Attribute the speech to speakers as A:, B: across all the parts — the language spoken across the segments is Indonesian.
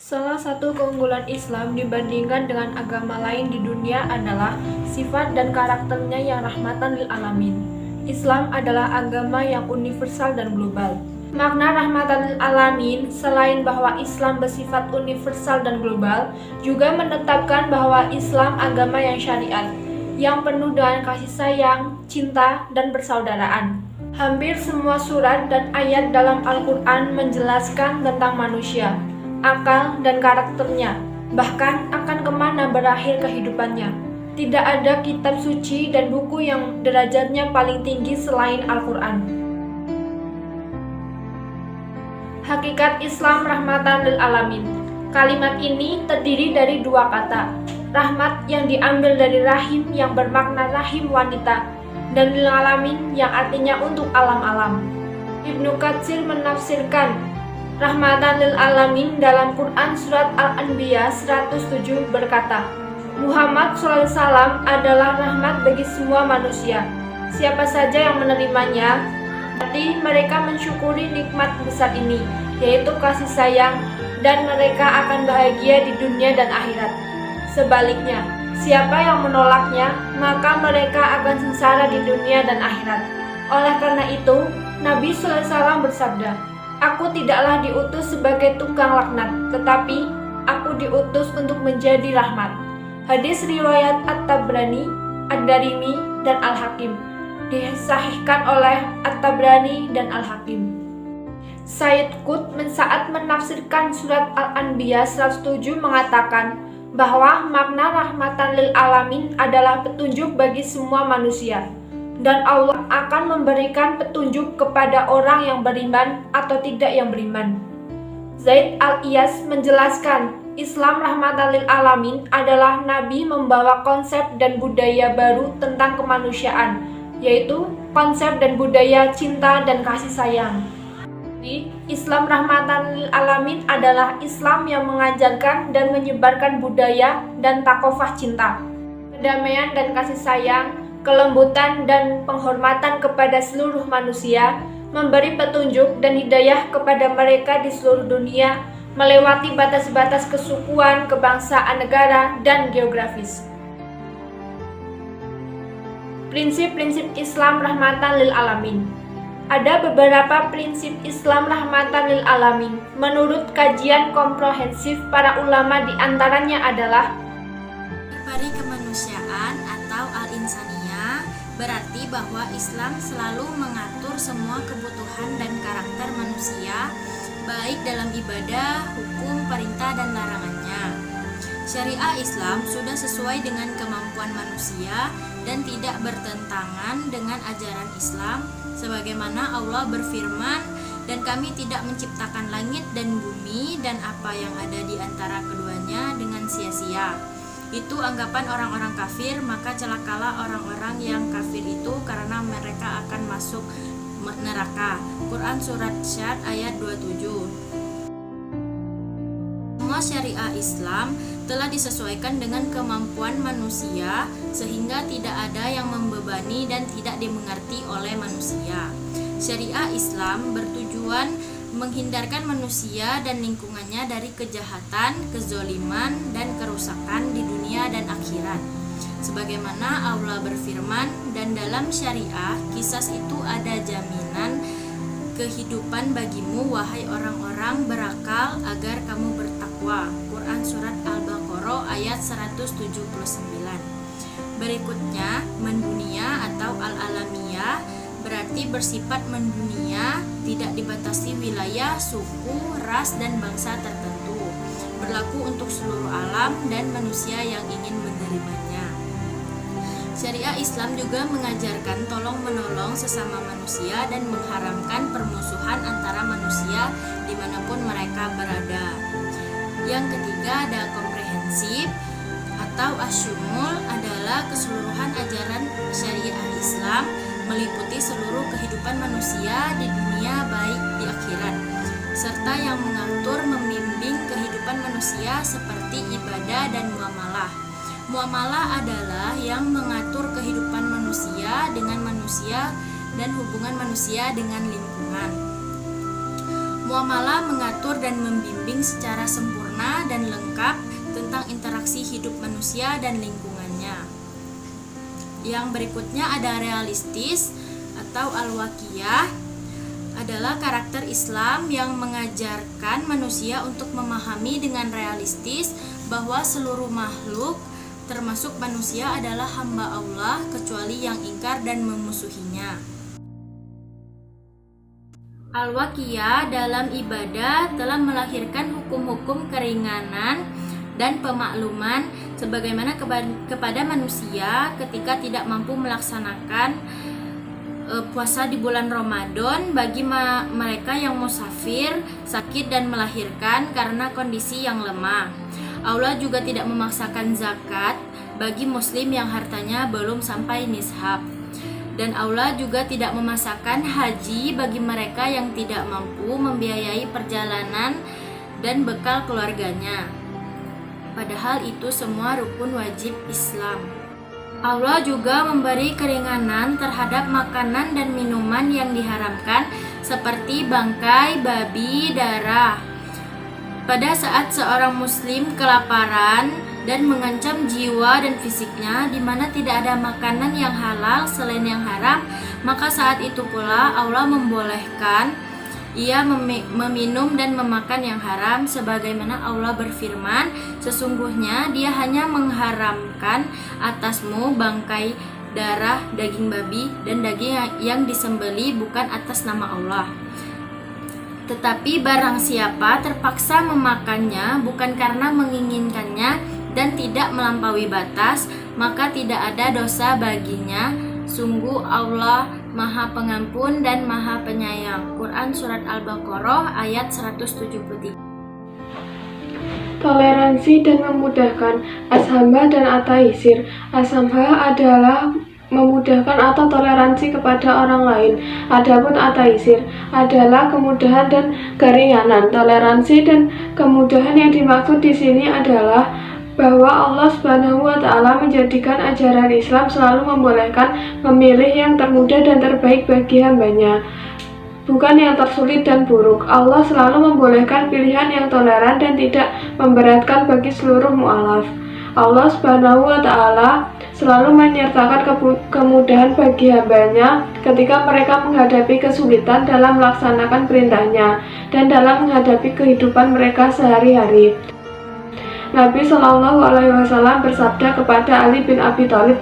A: Salah satu keunggulan Islam dibandingkan dengan agama lain di dunia adalah sifat dan karakternya yang rahmatan lil alamin. Islam adalah agama yang universal dan global. Makna rahmatan lil alamin selain bahwa Islam bersifat universal dan global, juga menetapkan bahwa Islam agama yang syariat, yang penuh dengan kasih sayang, cinta, dan persaudaraan. Hampir semua surat dan ayat dalam Al-Quran menjelaskan tentang manusia, akal dan karakternya, bahkan akan kemana berakhir kehidupannya. Tidak ada kitab suci dan buku yang derajatnya paling tinggi selain Al-Quran. Hakikat Islam rahmatan lil alamin. Kalimat ini terdiri dari dua kata, rahmat yang diambil dari rahim yang bermakna rahim wanita, dan lil alamin yang artinya untuk alam-alam. Ibnu Katsir menafsirkan rahmatan lil alamin dalam Quran surat Al-Anbiya 107 berkata, Muhammad SAW adalah rahmat bagi semua manusia. Siapa saja yang menerimanya, berarti mereka mensyukuri nikmat besar ini, yaitu kasih sayang, dan mereka akan bahagia di dunia dan akhirat. Sebaliknya, siapa yang menolaknya, maka mereka akan sengsara di dunia dan akhirat. Oleh karena itu, Nabi SAW bersabda, Aku tidaklah diutus sebagai tukang laknat, tetapi aku diutus untuk menjadi rahmat. Hadis riwayat At-Tabrani, Ad-Darimi, dan Al-Hakim. Disahihkan oleh At-Tabrani dan Al-Hakim. Sayyid Qutb saat menafsirkan surat Al-Anbiya 107 mengatakan bahwa makna rahmatan lil alamin adalah petunjuk bagi semua manusia, dan Allah akan memberikan petunjuk kepada orang yang beriman atau tidak yang beriman. Zaid Al-Iyas menjelaskan, Islam rahmatan lil alamin adalah Nabi membawa konsep dan budaya baru tentang kemanusiaan, yaitu konsep dan budaya cinta dan kasih sayang. Islam rahmatan lil alamin adalah Islam yang mengajarkan dan menyebarkan budaya dan takofah cinta, kedamaian dan kasih sayang, kelembutan dan penghormatan kepada seluruh manusia, memberi petunjuk dan hidayah kepada mereka di seluruh dunia, melewati batas-batas kesukuan, kebangsaan, negara, dan geografis. Prinsip-prinsip Islam rahmatan lil alamin. Ada beberapa prinsip Islam rahmatan lil alamin. Menurut kajian komprehensif para ulama, diantaranya adalah
B: pari kemanusiaan atau al-insaniyah, berarti bahwa Islam selalu mengatur semua kebutuhan dan karakter manusia, baik dalam ibadah, hukum, perintah, dan larangannya. Syariah Islam sudah sesuai dengan kemampuan manusia dan tidak bertentangan dengan ajaran Islam, sebagaimana Allah berfirman, dan kami tidak menciptakan langit dan bumi dan apa yang ada di antara keduanya dengan sia-sia. Itu anggapan orang-orang kafir, maka celakalah orang-orang yang kafir itu karena mereka akan masuk neraka. Quran Surat Syad ayat 27. Semua syariah Islam telah disesuaikan dengan kemampuan manusia sehingga tidak ada yang membebani dan tidak dimengerti oleh manusia. Syariah Islam bertujuan menghindarkan manusia dan lingkungannya dari kejahatan, kezoliman, dan kerusakan di dunia dan akhirat. Sebagaimana Allah berfirman, dan dalam syariah kisas itu ada jaminan kehidupan bagimu wahai orang-orang berakal agar kamu bertakwa. Quran Surat Al-Baqarah ayat 179. Berikutnya, mendunia atau al-alamiyah berarti bersifat mendunia, tidak dibatasi wilayah, suku, ras, dan bangsa tertentu. Berlaku untuk seluruh alam dan manusia yang ingin menerimanya. Syariah Islam juga mengajarkan tolong-menolong sesama manusia dan mengharamkan permusuhan antara manusia dimanapun mereka berada. Yang ketiga ada komprehensif atau asyumul, adalah keseluruhan ajaran syariah Islam meliputi seluruh kehidupan manusia di dunia baik di akhirat, serta yang mengatur membimbing kehidupan manusia seperti ibadah dan muamalah. Muamalah adalah yang mengatur kehidupan manusia dengan manusia dan hubungan manusia dengan lingkungan. Muamalah mengatur dan membimbing secara sempurna sempurna dan lengkap tentang interaksi hidup manusia dan lingkungannya. Yang berikutnya ada realistis atau al-waqiyah, adalah karakter Islam yang mengajarkan manusia untuk memahami dengan realistis bahwa seluruh makhluk termasuk manusia adalah hamba Allah kecuali yang ingkar dan memusuhinya. Al-waqiyah dalam ibadah telah melahirkan hukum-hukum keringanan dan pemakluman sebagaimana kepada manusia ketika tidak mampu melaksanakan puasa di bulan Ramadan bagi mereka yang musafir, sakit dan melahirkan karena kondisi yang lemah. Allah juga tidak memaksakan zakat bagi muslim yang hartanya belum sampai nishab. Dan Allah juga tidak memaksakan haji bagi mereka yang tidak mampu membiayai perjalanan dan bekal keluarganya. Padahal itu semua rukun wajib Islam. Allah juga memberi keringanan terhadap makanan dan minuman yang diharamkan seperti bangkai babi, darah. Pada saat seorang muslim kelaparan dan mengancam jiwa dan fisiknya di mana tidak ada makanan yang halal selain yang haram, maka saat itu pula Allah membolehkan ia meminum dan memakan yang haram sebagaimana Allah berfirman, sesungguhnya dia hanya mengharamkan atasmu bangkai, darah, daging babi dan daging yang disembeli bukan atas nama Allah. Tetapi barang siapa terpaksa memakannya bukan karena menginginkannya dan tidak melampaui batas, maka tidak ada dosa baginya. Sungguh Allah Maha Pengampun dan Maha Penyayang. Quran Surat Al-Baqarah ayat 173.
C: Toleransi dan memudahkan. As-samha dan at-taysir. As-samha adalah memudahkan atau toleransi kepada orang lain. Adapun at-taysir adalah kemudahan dan keringanan. Toleransi dan kemudahan yang dimaksud di sini adalah bahwa Allah Subhanahu wa Ta'ala menjadikan ajaran Islam selalu membolehkan memilih yang termudah dan terbaik bagi hambanya, bukan yang tersulit dan buruk. Allah selalu membolehkan pilihan yang toleran dan tidak memberatkan bagi seluruh mu'alaf. Allah Subhanahu wa Ta'ala selalu menyertakan kemudahan bagi hambanya ketika mereka menghadapi kesulitan dalam melaksanakan perintahnya dan dalam menghadapi kehidupan mereka sehari-hari. Nabi Shallallahu Alaihi Wasallam bersabda kepada Ali bin Abi Thalib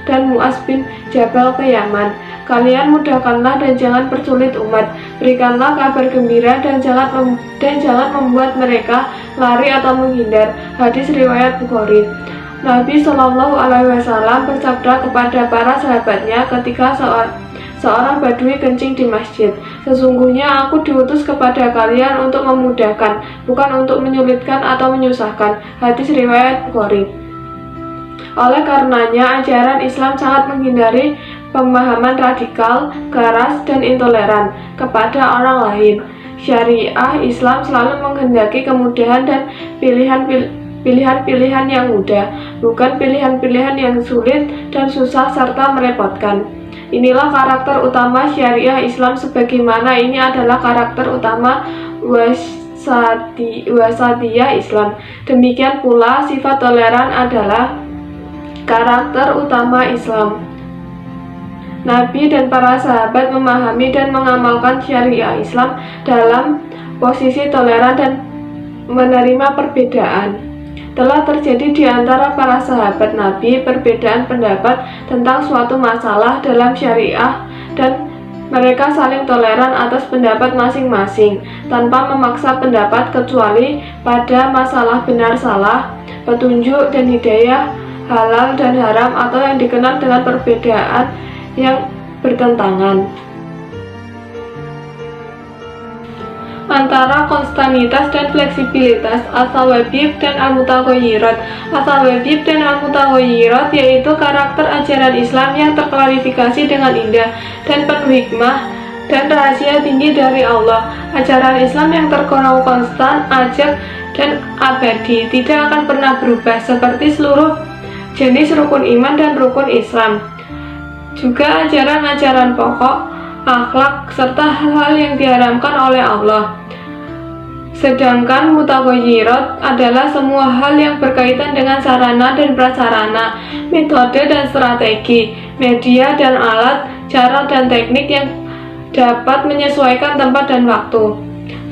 C: dan Mu'az bin Jabal ke Yaman, kalian mudahkanlah dan jangan persulit umat, berikanlah kabar gembira dan jangan membuat mereka lari atau menghindar. Hadis riwayat Bukhari. Nabi Shallallahu Alaihi Wasallam bersabda kepada para sahabatnya ketika seorang badui kencing di masjid, sesungguhnya aku diutus kepada kalian untuk memudahkan, bukan untuk menyulitkan atau menyusahkan. Hadis riwayat Bukhari. Oleh karenanya, ajaran Islam sangat menghindari pemahaman radikal, keras, dan intoleran kepada orang lain. Syariah Islam selalu menghendaki kemudahan dan pilihan-pilihan yang mudah, bukan pilihan-pilihan yang sulit dan susah serta merepotkan. Inilah karakter utama syariah Islam, sebagaimana ini adalah karakter utama wasatiyah Islam. Demikian pula sifat toleran adalah karakter utama Islam. Nabi dan para sahabat memahami dan mengamalkan syariah Islam dalam posisi toleran dan menerima perbedaan. Telah terjadi di antara para sahabat Nabi perbedaan pendapat tentang suatu masalah dalam syariah dan mereka saling toleran atas pendapat masing-masing tanpa memaksa pendapat kecuali pada masalah benar salah, petunjuk dan hidayah, halal dan haram atau yang dikenal dengan perbedaan yang bertentangan. Antara konstanitas dan fleksibilitas, as-sawabib dan al-mutaghayyirat. As-sawabib dan al-mutaghayyirat yaitu karakter ajaran Islam yang terklarifikasi dengan indah dan penuh hikmah dan rahasia tinggi dari Allah. Ajaran Islam yang tergolong konstan, ajak, dan abadi, tidak akan pernah berubah seperti seluruh jenis rukun iman dan rukun Islam. Juga ajaran-ajaran pokok, akhlak, serta hal-hal yang diharamkan oleh Allah. Sedangkan mutaghayirat adalah semua hal yang berkaitan dengan sarana dan prasarana, metode dan strategi, media dan alat, cara dan teknik yang dapat menyesuaikan tempat dan waktu.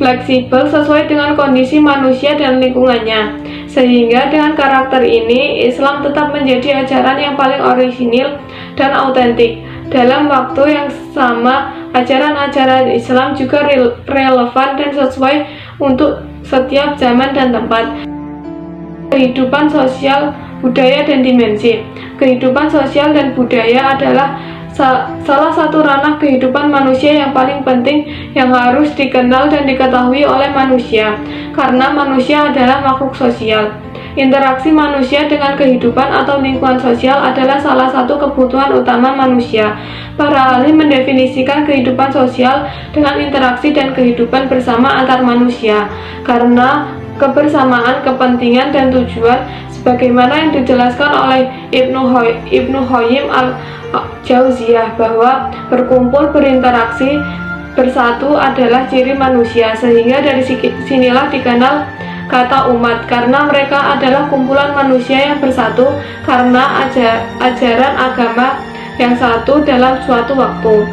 C: Fleksibel sesuai dengan kondisi manusia dan lingkungannya. Sehingga dengan karakter ini, Islam tetap menjadi ajaran yang paling orisinil dan autentik. Dalam waktu yang sama, ajaran-ajaran Islam juga relevan dan sesuai untuk setiap zaman dan tempat. Kehidupan sosial, budaya, dan dimensi. Kehidupan sosial dan budaya adalah salah satu ranah kehidupan manusia yang paling penting yang harus dikenal dan diketahui oleh manusia, karena manusia adalah makhluk sosial. Interaksi manusia dengan kehidupan atau lingkungan sosial adalah salah satu kebutuhan utama manusia. Para ahli mendefinisikan kehidupan sosial dengan interaksi dan kehidupan bersama antar manusia, karena kebersamaan kepentingan dan tujuan, sebagaimana yang dijelaskan oleh Ibnu Qayyim al-Jauziyah bahwa berkumpul, berinteraksi, bersatu adalah ciri manusia, sehingga dari sinilah dikenal kata umat, karena mereka adalah kumpulan manusia yang bersatu karena ajaran agama yang satu dalam suatu waktu.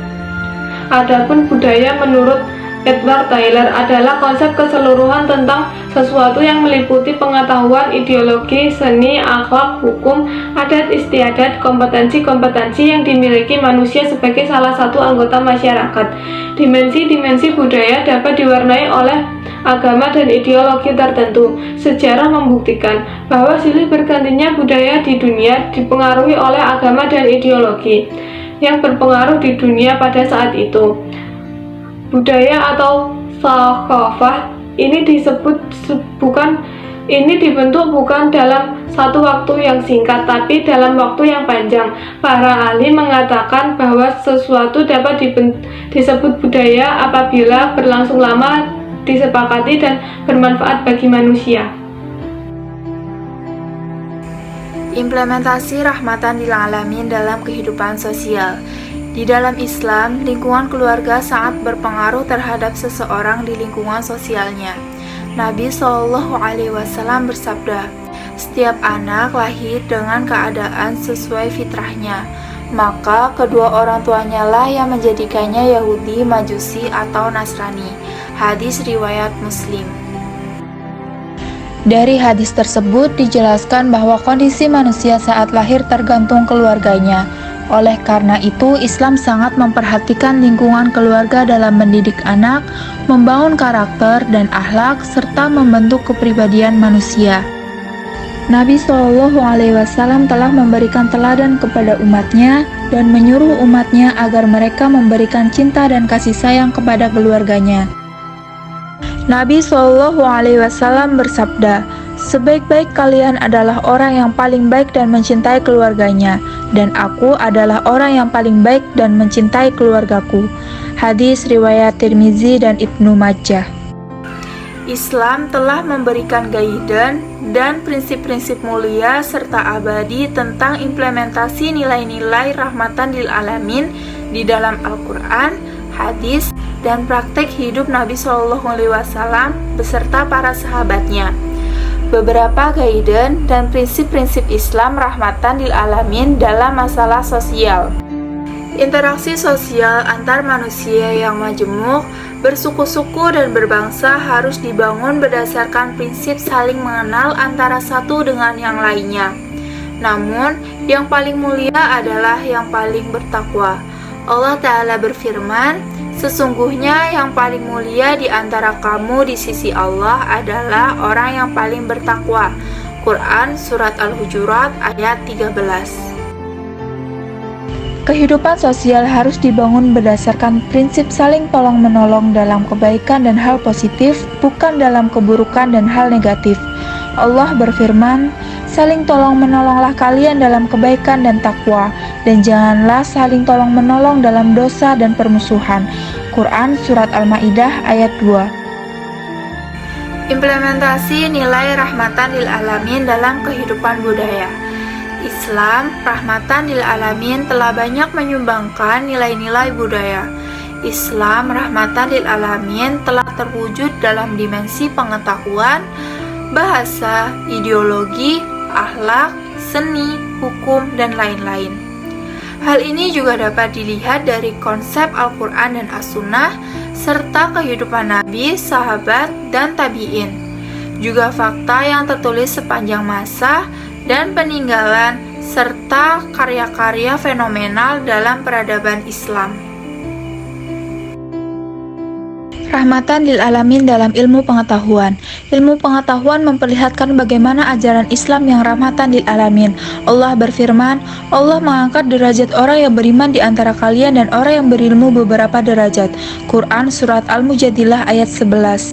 C: Adapun budaya menurut Edward Taylor adalah konsep keseluruhan tentang sesuatu yang meliputi pengetahuan, ideologi, seni, akhlak, hukum, adat istiadat, kompetensi-kompetensi yang dimiliki manusia sebagai salah satu anggota masyarakat. Dimensi-dimensi budaya dapat diwarnai oleh agama dan ideologi tertentu. Sejarah membuktikan bahwa silih bergantinya budaya di dunia dipengaruhi oleh agama dan ideologi yang berpengaruh di dunia pada saat itu. Budaya atau thaqafah ini dibentuk bukan dalam satu waktu yang singkat, tapi dalam waktu yang panjang. Para ahli mengatakan bahwa sesuatu dapat disebut budaya apabila berlangsung lama, disepakati, dan bermanfaat bagi manusia.
D: Implementasi rahmatan lil alamin dalam kehidupan sosial. Di dalam Islam, lingkungan keluarga sangat berpengaruh terhadap seseorang di lingkungan sosialnya. Nabi SAW bersabda, "Setiap anak lahir dengan keadaan sesuai fitrahnya, maka kedua orang tuanya lah yang menjadikannya Yahudi, Majusi, atau Nasrani." Hadis riwayat Muslim.
E: Dari hadis tersebut dijelaskan bahwa kondisi manusia saat lahir tergantung keluarganya. Oleh karena itu, Islam sangat memperhatikan lingkungan keluarga dalam mendidik anak, membangun karakter dan akhlak, serta membentuk kepribadian manusia. Nabi SAW telah memberikan teladan kepada umatnya dan menyuruh umatnya agar mereka memberikan cinta dan kasih sayang kepada keluarganya. Nabi SAW bersabda, "Sebaik-baik kalian adalah orang yang paling baik dan mencintai keluarganya, dan aku adalah orang yang paling baik dan mencintai keluargaku." Hadis riwayat Tirmizi dan Ibnu Majah.
D: Islam telah memberikan guidance dan prinsip-prinsip mulia serta abadi tentang implementasi nilai-nilai rahmatan lil alamin di dalam Al-Quran, hadis, dan praktek hidup Nabi SAW beserta para sahabatnya. Beberapa guidance dan prinsip-prinsip Islam rahmatan lil alamin dalam masalah sosial. Interaksi sosial antar manusia yang majemuk, bersuku-suku dan berbangsa harus dibangun berdasarkan prinsip saling mengenal antara satu dengan yang lainnya. Namun, yang paling mulia adalah yang paling bertakwa. Allah Ta'ala berfirman, "Sesungguhnya yang paling mulia di antara kamu di sisi Allah adalah orang yang paling bertakwa." Quran Surat Al-Hujurat ayat 13.
E: Kehidupan sosial harus dibangun berdasarkan prinsip saling tolong-menolong dalam kebaikan dan hal positif, bukan dalam keburukan dan hal negatif. Allah berfirman, "Saling tolong-menolonglah kalian dalam kebaikan dan takwa, dan janganlah saling tolong-menolong dalam dosa dan permusuhan." Quran Surat Al-Ma'idah ayat 2.
D: Implementasi nilai rahmatan lil alamin dalam kehidupan budaya. Islam, rahmatan lil alamin, telah banyak menyumbangkan nilai-nilai budaya. Islam rahmatan lil alamin telah terwujud dalam dimensi pengetahuan, bahasa, ideologi, akhlak, seni, hukum, dan lain-lain. Hal ini juga dapat dilihat dari konsep Al-Quran dan As-Sunnah, serta kehidupan Nabi, sahabat, dan tabi'in. Juga fakta yang tertulis sepanjang masa dan peninggalan, serta karya-karya fenomenal dalam peradaban Islam.
E: Rahmatan lil alamin dalam ilmu pengetahuan. Ilmu pengetahuan memperlihatkan bagaimana ajaran Islam yang rahmatan lil alamin. Allah berfirman, Allah mengangkat derajat orang yang beriman di antara kalian dan orang yang berilmu beberapa derajat. Quran Surat Al-Mujadilah ayat 11.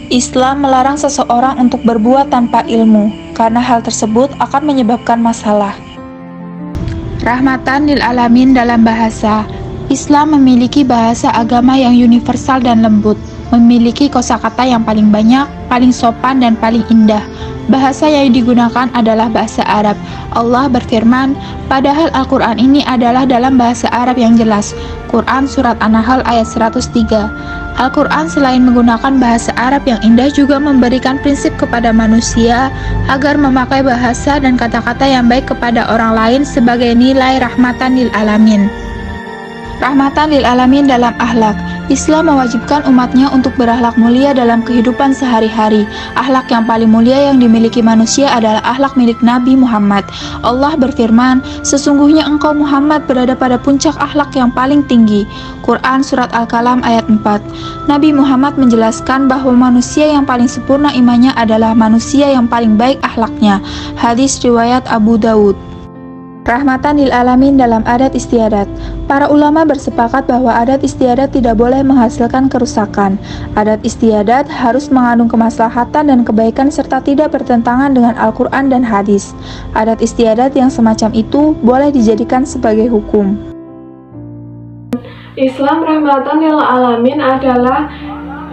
E: Islam melarang seseorang untuk berbuat tanpa ilmu, karena hal tersebut akan menyebabkan masalah. Rahmatan lil alamin dalam bahasa. Islam memiliki bahasa agama yang universal dan lembut, memiliki kosakata yang paling banyak, paling sopan, dan paling indah. Bahasa yang digunakan adalah bahasa Arab. Allah berfirman, padahal Al-Quran ini adalah dalam bahasa Arab yang jelas. Quran Surat An-Nahl ayat 103. Al-Quran selain menggunakan bahasa Arab yang indah juga memberikan prinsip kepada manusia agar memakai bahasa dan kata-kata yang baik kepada orang lain sebagai nilai rahmatan lil alamin. Rahmatan lil alamin dalam akhlak. Islam mewajibkan umatnya untuk berakhlak mulia dalam kehidupan sehari-hari. Akhlak yang paling mulia yang dimiliki manusia adalah akhlak milik Nabi Muhammad. Allah berfirman, sesungguhnya engkau Muhammad berada pada puncak akhlak yang paling tinggi. Quran Surat Al-Qalam ayat 4. Nabi Muhammad menjelaskan bahwa manusia yang paling sempurna imannya adalah manusia yang paling baik akhlaknya. Hadis riwayat Abu Dawud. Rahmatan lil alamin dalam adat istiadat. Para ulama bersepakat bahwa adat istiadat tidak boleh menghasilkan kerusakan. Adat istiadat harus mengandung kemaslahatan dan kebaikan serta tidak bertentangan dengan Al-Quran dan hadis. Adat istiadat yang semacam itu boleh dijadikan sebagai hukum.
C: Islam rahmatan lil alamin adalah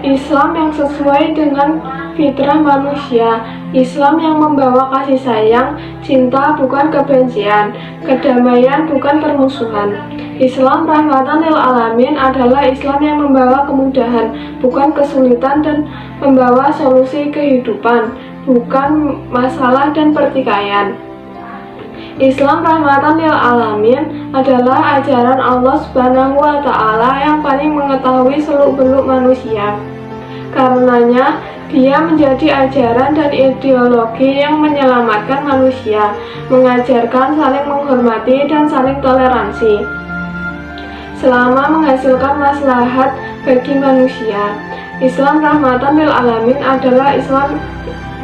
C: Islam yang sesuai dengan fitrah manusia. Islam yang membawa kasih sayang, cinta bukan kebencian, kedamaian bukan permusuhan. Islam rahmatan lil alamin adalah Islam yang membawa kemudahan, bukan kesulitan, dan membawa solusi kehidupan, bukan masalah dan pertikaian. Islam rahmatan lil alamin adalah ajaran Allah Subhanahu wa Ta'ala yang paling mengetahui seluk-beluk manusia. Karenanya, dia menjadi ajaran dan ideologi yang menyelamatkan manusia, mengajarkan saling menghormati dan saling toleransi, selama menghasilkan maslahat bagi manusia. Islam rahmatan lil alamin adalah Islam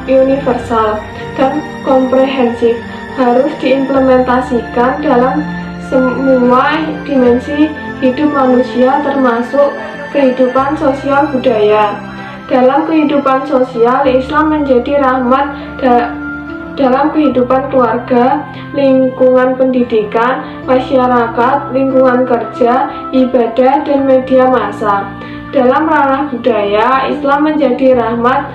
C: universal dan komprehensif, harus diimplementasikan dalam semua dimensi hidup manusia termasuk kehidupan sosial budaya. Dalam kehidupan sosial, Islam menjadi rahmat dalam kehidupan keluarga, lingkungan pendidikan, masyarakat, lingkungan kerja, ibadah, dan media massa. Dalam ranah budaya, Islam menjadi rahmat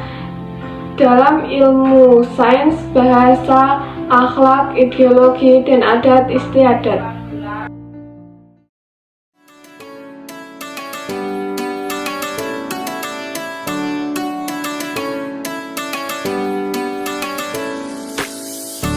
C: dalam ilmu sains, bahasa, akhlak, ideologi, dan adat istiadat.